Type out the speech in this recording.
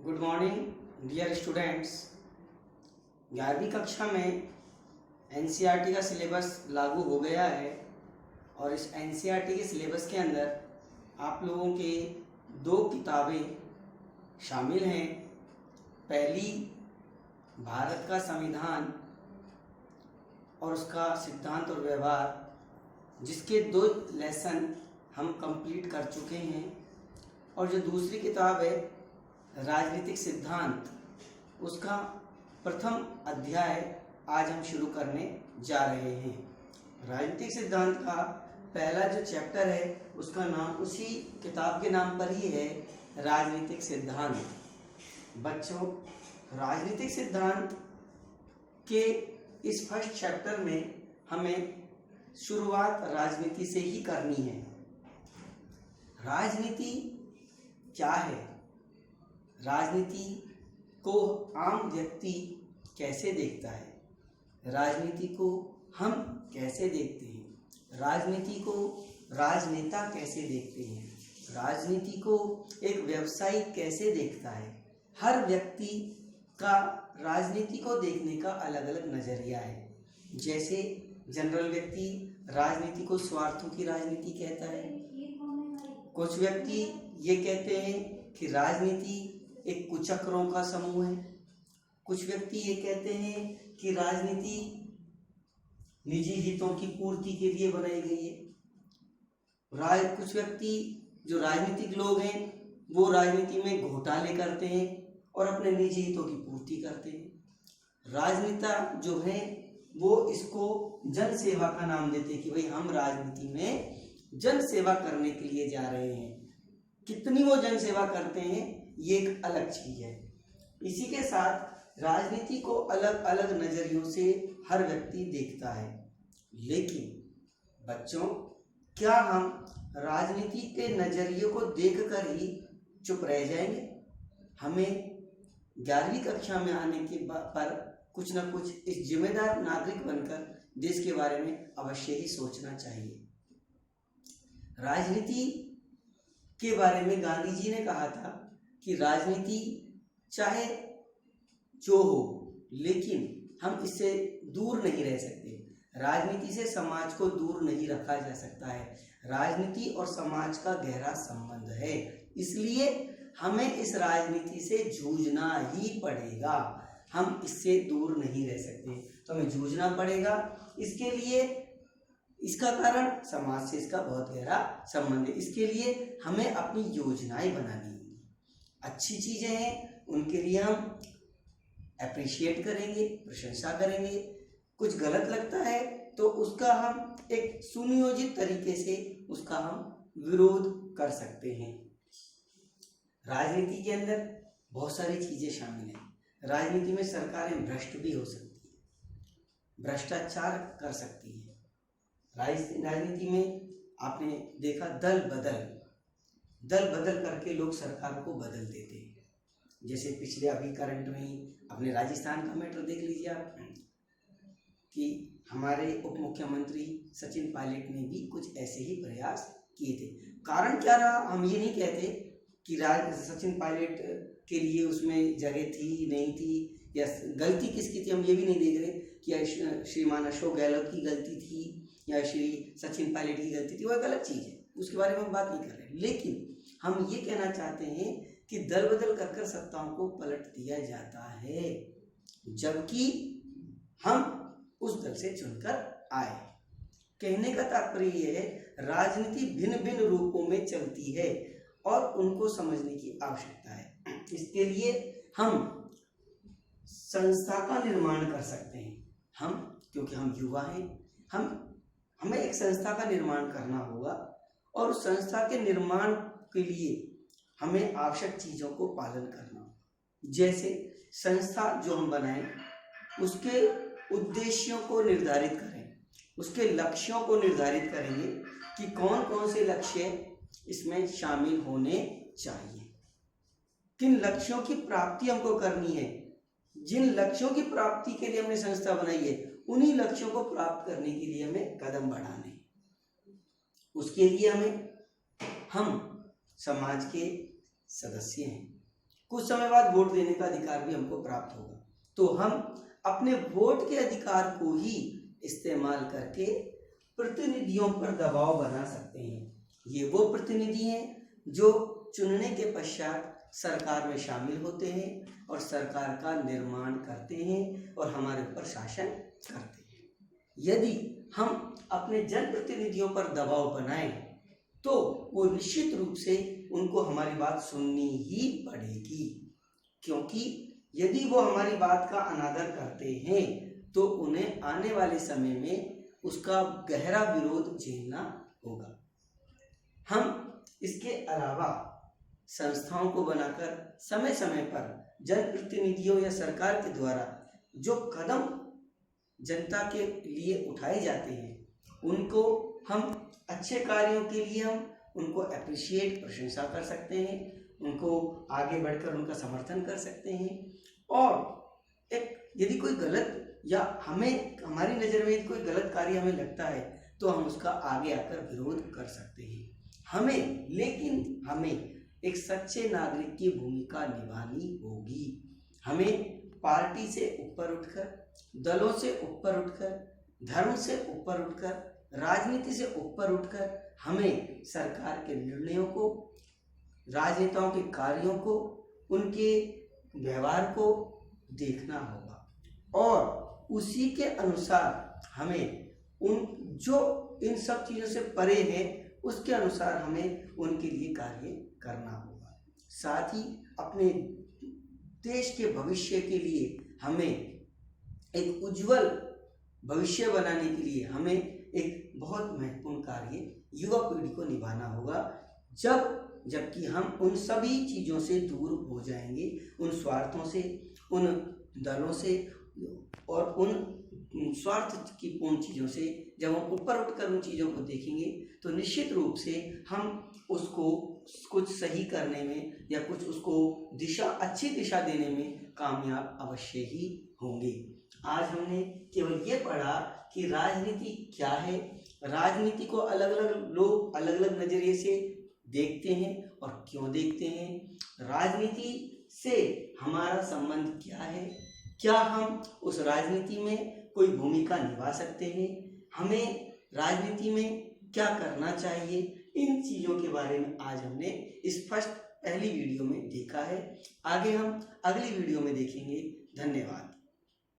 Good morning dear students. 11वीं कक्षा में एनसीईआरटी का सिलेबस लागू हो गया है और इस एनसीईआरटी के सिलेबस के अंदर आप लोगों के दो किताबें शामिल हैं। पहली भारत का संविधान और उसका सिद्धांत और व्यवहार, जिसके 2 लेसन हम कंप्लीट कर चुके हैं, और जो दूसरी किताब है राजनीतिक सिद्धांत, उसका प्रथम अध्याय आज हम शुरू करने जा रहे हैं। राजनीतिक सिद्धांत का पहला जो चैप्टर है उसका नाम उसी किताब के नाम पर ही है, राजनीतिक सिद्धांत। बच्चों, राजनीतिक सिद्धांत के इस फर्स्ट चैप्टर में हमें शुरुआत राजनीति से ही करनी है। राजनीति क्या है? राजनीति को आम व्यक्ति कैसे देखता है? राजनीति को हम कैसे देखते हैं? राजनीति को राजनेता कैसे देखते हैं? राजनीति को एक व्यवसायी कैसे देखता है? हर व्यक्ति का राजनीति को देखने का अलग अलग नजरिया है। जैसे जनरल व्यक्ति राजनीति को स्वार्थों की राजनीति कहता है। कुछ व्यक्ति ये कहते हैं कि राजनीति एक कुचक्रों का समूह है। कुछ व्यक्ति ये कहते हैं कि राजनीति निजी हितों की पूर्ति के लिए बनाई गई है। कुछ व्यक्ति जो राजनीतिक लोग हैं वो राजनीति में घोटाले करते हैं और अपने निजी हितों की पूर्ति करते हैं। राजनेता जो है वो इसको जन सेवा का नाम देते हैं कि भाई हम राजनीति में जन सेवा करने के लिए जा रहे हैं। कितनी वो जन सेवा करते हैं ये एक अलग चीज है। इसी के साथ राजनीति को अलग अलग नजरियों से हर व्यक्ति देखता है। लेकिन बच्चों, क्या हम राजनीति के नजरिए को देखकर ही चुप रह जाएंगे? हमें 11वीं कक्षा में आने के पर कुछ न कुछ इस जिम्मेदार नागरिक बनकर देश के बारे में अवश्य ही सोचना चाहिए। राजनीति के बारे में गांधी जी ने कहा था कि राजनीति चाहे जो हो, लेकिन हम इससे दूर नहीं रह सकते। राजनीति से समाज को दूर नहीं रखा जा सकता है। राजनीति और समाज का गहरा संबंध है, इसलिए हमें इस राजनीति से जूझना ही पड़ेगा। हम इससे दूर नहीं रह सकते, तो हमें जूझना पड़ेगा। इसके लिए इसका कारण समाज से इसका बहुत गहरा संबंध है। इसके लिए हमें अपनी योजनाएं बनानी होंगी। अच्छी चीजें हैं उनके लिए हम अप्रिशिएट करेंगे, प्रशंसा करेंगे। कुछ गलत लगता है तो उसका हम एक सुनियोजित तरीके से उसका हम विरोध कर सकते हैं। राजनीति के अंदर बहुत सारी चीजें शामिल हैं। राजनीति में सरकारें भ्रष्ट भी हो सकती है, भ्रष्टाचार कर सकती है। राजनीति में आपने देखा दल बदल करके लोग सरकार को बदल देते हैं। जैसे पिछले अभी करंट में ही अपने राजस्थान का मैटर देख लीजिए आप, कि हमारे उप मुख्यमंत्री सचिन पायलट ने भी कुछ ऐसे ही प्रयास किए थे। कारण क्या रहा, हम ये नहीं कहते कि सचिन पायलट के लिए उसमें जगह थी नहीं थी, या गलती किसकी थी हम ये भी नहीं देख रहे कि श्रीमान अशोक गहलोत की गलती थी या श्री सचिन पायलट की गलती थी। वो एक अलग चीज़ है, उसके बारे में हम बात नहीं कर रहे। लेकिन हम ये कहना चाहते हैं कि दल बदल कर सत्ताओं को पलट दिया जाता है, जबकि हम उस दल से चुनकर आए। कहने का तात्पर्य ये है, राजनीति भिन्न भिन्न रूपों में चलती है और उनको समझने की आवश्यकता है। इसके लिए हम संस्था का निर्माण कर सकते हैं। क्योंकि हम युवा हैं, हमें एक संस्था का निर्माण करना होगा, और उस संस्था के निर्माण के लिए हमें आवश्यक चीज़ों को पालन करना होगा। जैसे संस्था जो हम बनाएं उसके उद्देश्यों को निर्धारित करें, उसके लक्ष्यों को निर्धारित करेंगे कि कौन कौन से लक्ष्य इसमें शामिल होने चाहिए, किन लक्ष्यों की प्राप्ति हमको करनी है। जिन लक्ष्यों की प्राप्ति के लिए हमने संस्था बनाई है, उन्हीं लक्ष्यों को प्राप्त करने के लिए हमें कदम बढ़ाने। उसके लिए हम समाज के सदस्य हैं, कुछ समय बाद वोट देने का अधिकार भी हमको प्राप्त होगा। तो हम अपने वोट के अधिकार को ही इस्तेमाल करके प्रतिनिधियों पर दबाव बना सकते हैं। ये वो प्रतिनिधि हैं जो चुनने के पश्चात सरकार में शामिल होते हैं और सरकार का निर्माण करते हैं और हमारे ऊपर शासन करते हैं। यदि हम अपने जनप्रतिनिधियों पर दबाव बनाएं तो वो निश्चित रूप से उनको हमारी बात सुननी ही पड़ेगी, क्योंकि यदि वो हमारी बात का अनादर करते हैं तो उन्हें आने वाले समय में उसका गहरा विरोध झेलना होगा। हम इसके अलावा संस्थाओं को बनाकर समय समय पर जनप्रतिनिधियों या सरकार के द्वारा जो कदम जनता के लिए उठाए जाते हैं उनको हम अच्छे कार्यों के लिए हम उनको अप्रिशिएट प्रशंसा कर सकते हैं, उनको आगे बढ़कर उनका समर्थन कर सकते हैं। और एक यदि कोई गलत या हमें हमारी नज़र में कोई गलत कार्य हमें लगता है तो हम उसका आगे आकर विरोध कर सकते हैं। हमें एक सच्चे नागरिक की भूमिका निभानी होगी। हमें पार्टी से ऊपर उठकर, दलों से ऊपर उठकर, धर्म से ऊपर उठकर, राजनीति से ऊपर उठकर हमें सरकार के निर्णयों को, राजनेताओं के कार्यों को, उनके व्यवहार को देखना होगा और उसी के अनुसार हमें इन सब चीज़ों से परे है उसके अनुसार हमें उनके लिए कार्य करना होगा। साथ ही अपने देश के भविष्य के लिए हमें एक उज्जवल भविष्य बनाने के लिए हमें एक बहुत महत्वपूर्ण कार्य युवा पीढ़ी को निभाना होगा। जबकि हम उन सभी चीज़ों से दूर हो जाएंगे, उन स्वार्थों से, उन दलों से और उन स्वार्थ की पूर्ण चीज़ों से जब हम ऊपर उठकर उन चीज़ों को देखेंगे तो निश्चित रूप से हम उसको कुछ सही करने में या कुछ उसको अच्छी दिशा देने में कामयाब अवश्य ही होंगे। आज हमने केवल ये पढ़ा कि राजनीति क्या है, राजनीति को अलग अलग लोग अलग अलग नज़रिए से देखते हैं और क्यों देखते हैं, राजनीति से हमारा संबंध क्या है, क्या हम उस राजनीति में कोई भूमिका निभा सकते हैं, हमें राजनीति में क्या करना चाहिए, इन चीज़ों के बारे में आज हमने स्पष्ट पहली वीडियो में देखा है। आगे हम अगली वीडियो में देखेंगे। धन्यवाद।